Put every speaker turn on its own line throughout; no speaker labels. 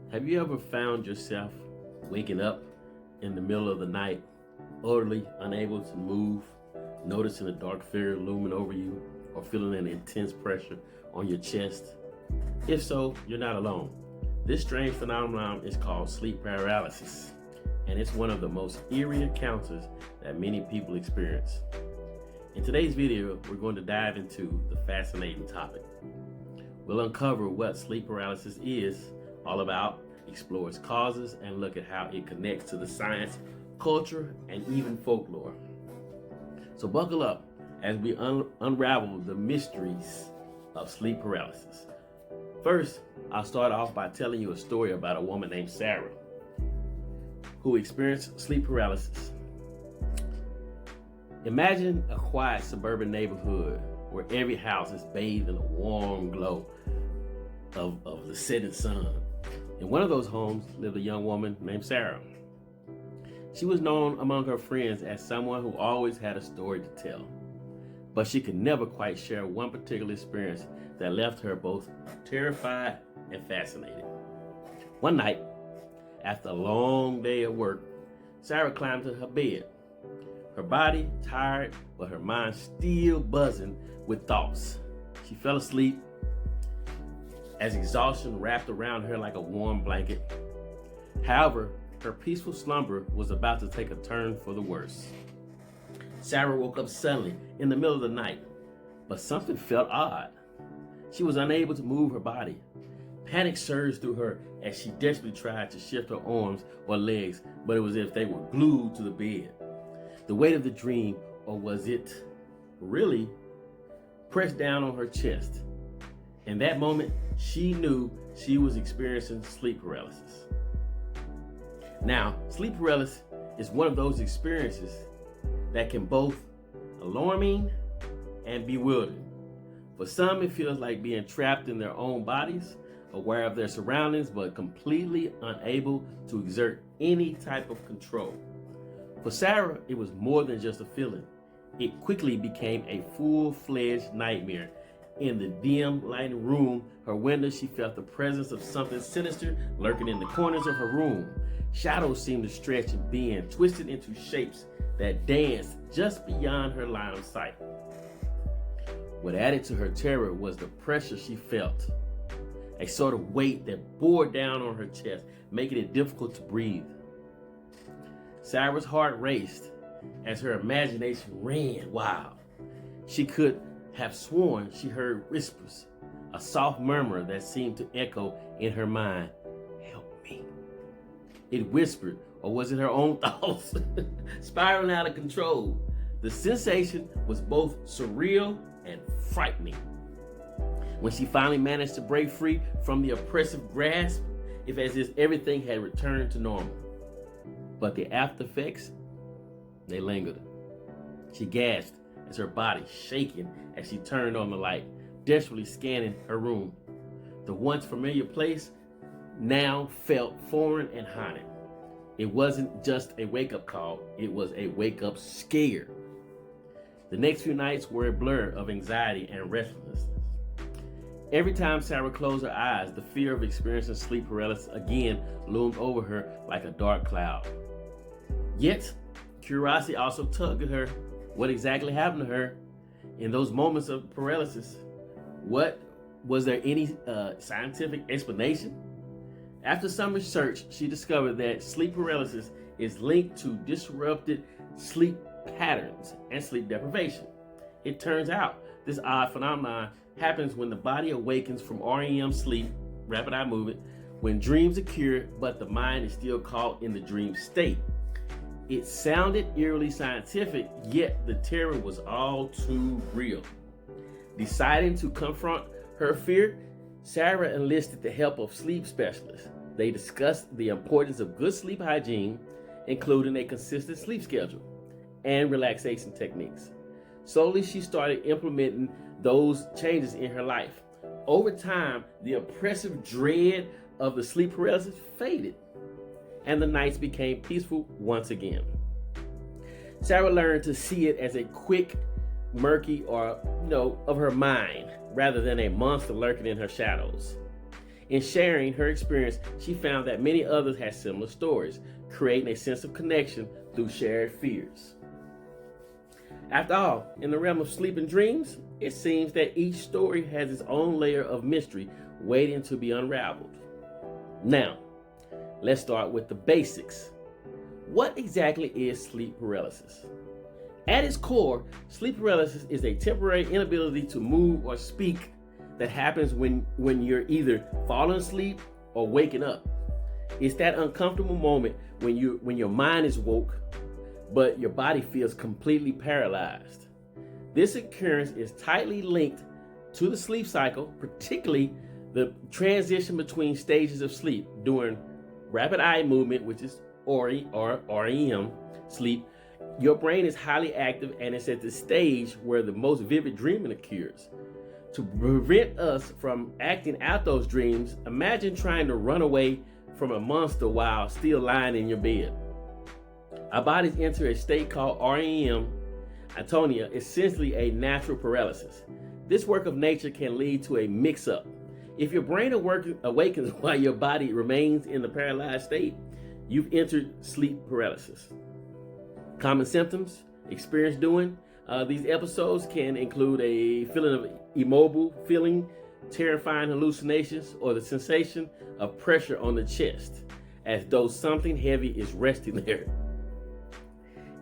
Have you ever found yourself waking up in the middle of the night, utterly unable to move, noticing a dark figure looming over you, or feeling an intense pressure on your chest? If so, you're not alone. This strange phenomenon is called sleep paralysis, and it's one of the most eerie encounters that many people experience. In today's video, we're going to dive into the fascinating topic. We'll uncover what sleep paralysis is all about, explore its causes, and look at how it connects to the science, culture, and even folklore. So buckle up as we unravel the mysteries of sleep paralysis. First, I'll start off by telling you a story about a woman named Sarah who experienced sleep paralysis. Imagine a quiet suburban neighborhood where every house is bathed in a warm glow of the setting sun. In one of those homes lived a young woman named Sarah. She was known among her friends as someone who always had a story to tell, but she could never quite share one particular experience that left her both terrified and fascinated. One night, after a long day at work, Sarah climbed to her bed. Her body tired, but her mind still buzzing with thoughts. She fell asleep as exhaustion wrapped around her like a warm blanket. However, her peaceful slumber was about to take a turn for the worse. Sarah woke up suddenly in the middle of the night, but something felt odd. She was unable to move her body. Panic surged through her as she desperately tried to shift her arms or legs, but it was as if they were glued to the bed. The weight of the dream, or was it really, pressed down on her chest. In that moment, she knew she was experiencing sleep paralysis. Now, sleep paralysis is one of those experiences that can both alarming and bewildering. For some, it feels like being trapped in their own bodies, aware of their surroundings, but completely unable to exert any type of control. For Sarah, it was more than just a feeling. It quickly became a full-fledged nightmare. In the dim lighted room, her window, she felt the presence of something sinister lurking in the corners of her room. Shadows seemed to stretch and bend, twisted into shapes that danced just beyond her line of sight. What added to her terror was the pressure she felt, a sort of weight that bore down on her chest, making it difficult to breathe. Sarah's heart raced as her imagination ran wild. She could have sworn she heard whispers, a soft murmur that seemed to echo in her mind. "Help me." It whispered, or was it her own thoughts, spiraling out of control? The sensation was both surreal and frightening. When she finally managed to break free from the oppressive grasp, it was as if everything had returned to normal. But the after effects, they lingered. She gasped as her body shaking as she turned on the light, desperately scanning her room. The once familiar place now felt foreign and haunted. It wasn't just a wake-up call, it was a wake-up scare. The next few nights were a blur of anxiety and restlessness. Every time Sarah closed her eyes, the fear of experiencing sleep paralysis again loomed over her like a dark cloud. Yet, curiosity also tugged at her. What exactly happened to her in those moments of paralysis? Was there any scientific explanation? After some research, she discovered that sleep paralysis is linked to disrupted sleep patterns and sleep deprivation. It turns out this odd phenomenon happens when the body awakens from REM sleep, rapid eye movement, when dreams occur, but the mind is still caught in the dream state. It sounded eerily scientific, yet the terror was all too real. Deciding to confront her fear, Sarah enlisted the help of sleep specialists. They discussed the importance of good sleep hygiene, including a consistent sleep schedule and relaxation techniques. Slowly, she started implementing those changes in her life. Over time, the oppressive dread of the sleep paralysis faded, and the nights became peaceful once again. Sarah learned to see it as a quick, murky, of her mind, rather than a monster lurking in her shadows. In sharing her experience, she found that many others had similar stories, creating a sense of connection through shared fears. After all, in the realm of sleep and dreams, it seems that each story has its own layer of mystery waiting to be unraveled. Now, let's start with the basics. What exactly is sleep paralysis? At its core, sleep paralysis is a temporary inability to move or speak that happens when you're either falling asleep or waking up. It's that uncomfortable moment when your mind is woke, but your body feels completely paralyzed. This occurrence is tightly linked to the sleep cycle, particularly the transition between stages of sleep during rapid eye movement, which is REM sleep. Your brain is highly active and it's at the stage where the most vivid dreaming occurs. To prevent us from acting out those dreams, imagine trying to run away from a monster while still lying in your bed. Our bodies enter a state called REM, atonia, essentially a natural paralysis. This work of nature can lead to a mix-up. If your brain awakens while your body remains in the paralyzed state, you've entered sleep paralysis. Common symptoms experienced during these episodes can include a feeling of immobile feeling, terrifying hallucinations, or the sensation of pressure on the chest, as though something heavy is resting there.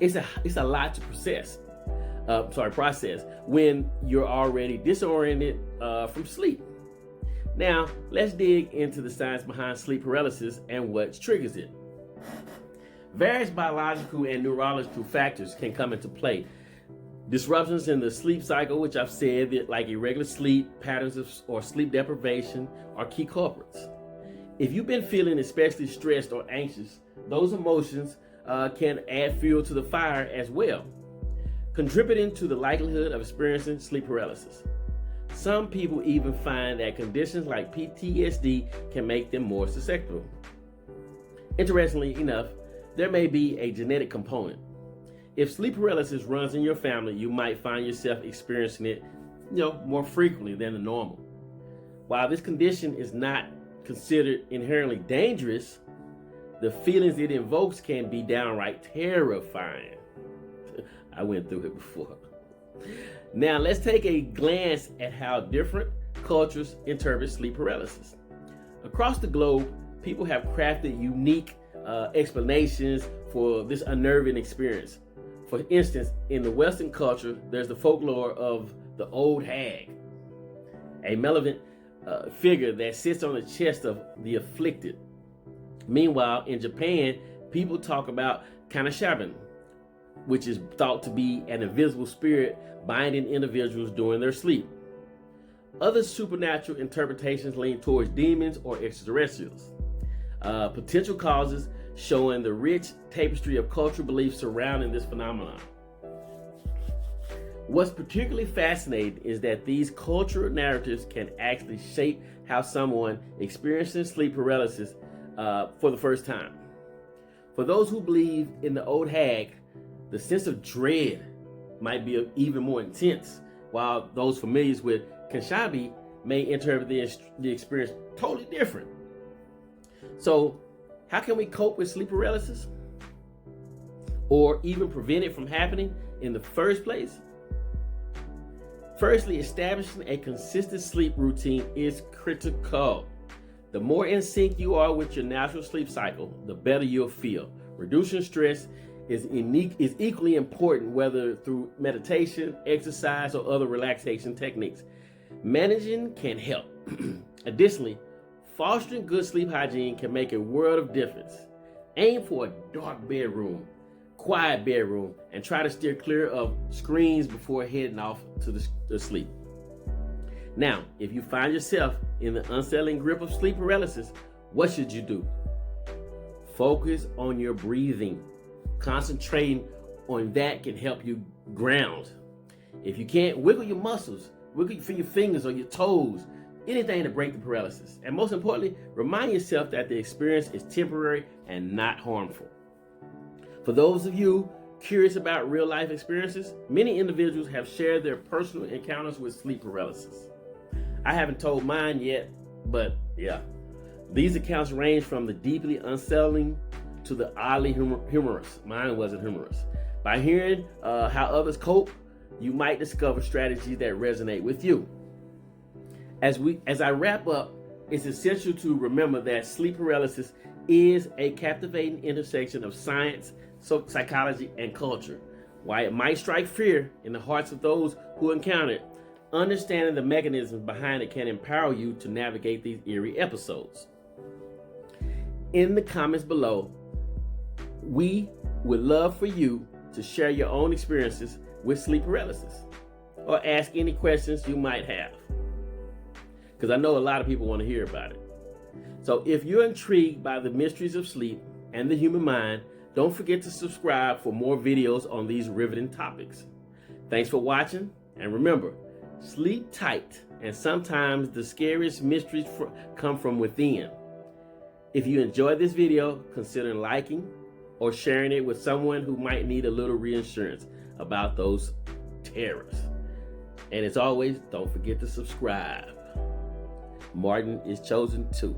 It's a lot to process when you're already disoriented from sleep. Now, let's dig into the science behind sleep paralysis and what triggers it. Various biological and neurological factors can come into play. Disruptions in the sleep cycle, which I've said, that like irregular sleep patterns or sleep deprivation, are key culprits. If you've been feeling especially stressed or anxious, those emotions can add fuel to the fire as well, contributing to the likelihood of experiencing sleep paralysis. Some people even find that conditions like PTSD can make them more susceptible. Interestingly enough, there may be a genetic component. If sleep paralysis runs in your family, you might find yourself experiencing it, more frequently than the normal. While this condition is not considered inherently dangerous, the feelings it invokes can be downright terrifying. I went through it before. Now let's take a glance at how different cultures interpret sleep paralysis. Across the globe, people have crafted unique explanations for this unnerving experience. For instance, in the Western culture, there's the folklore of the old hag, a malevolent figure that sits on the chest of the afflicted. Meanwhile, in Japan, people talk about kanashaban, which is thought to be an invisible spirit binding individuals during their sleep. Other supernatural interpretations lean towards demons or extraterrestrials. Potential causes showing the rich tapestry of cultural beliefs surrounding this phenomenon. What's particularly fascinating is that these cultural narratives can actually shape how someone experiencing sleep paralysis for the first time. For those who believe in the old hag, the sense of dread might be even more intense, while those familiar with Kanshabi may interpret the experience totally different. So, how can we cope with sleep paralysis? Or even prevent it from happening in the first place? Firstly, establishing a consistent sleep routine is critical. The more in sync you are with your natural sleep cycle, the better you'll feel. Reducing stress is equally important, whether through meditation, exercise, or other relaxation techniques. Managing can help. Additionally, fostering good sleep hygiene can make a world of difference. Aim for a dark bedroom, quiet bedroom, and try to steer clear of screens before heading off to the sleep. Now, if you find yourself in the unsettling grip of sleep paralysis, what should you do? Focus on your breathing. Concentrating on that can help you ground. If you can't, wiggle your muscles, wiggle your fingers or your toes, anything to break the paralysis. And most importantly, remind yourself that the experience is temporary and not harmful. For those of you curious about real life experiences, many individuals have shared their personal encounters with sleep paralysis. I haven't told mine yet, but yeah, These accounts range from the deeply unsettling to the oddly humorous. Mine wasn't humorous. By hearing how others cope, you might discover strategies that resonate with you. As I wrap up, it's essential to remember that sleep paralysis is a captivating intersection of science, psychology, and culture. While it might strike fear in the hearts of those who encounter it, understanding the mechanisms behind it can empower you to navigate these eerie episodes. In the comments below, we would love for you to share your own experiences with sleep paralysis or ask any questions you might have, because I know a lot of people want to hear about it. So if you're intrigued by the mysteries of sleep and the human mind, don't forget to subscribe for more videos on these riveting topics. Thanks for watching, and remember, sleep tight, and sometimes the scariest mysteries come from within. If you enjoyed this video, consider liking or sharing it with someone who might need a little reassurance about those terrors. And as always, don't forget to subscribe. Martin is chosen too.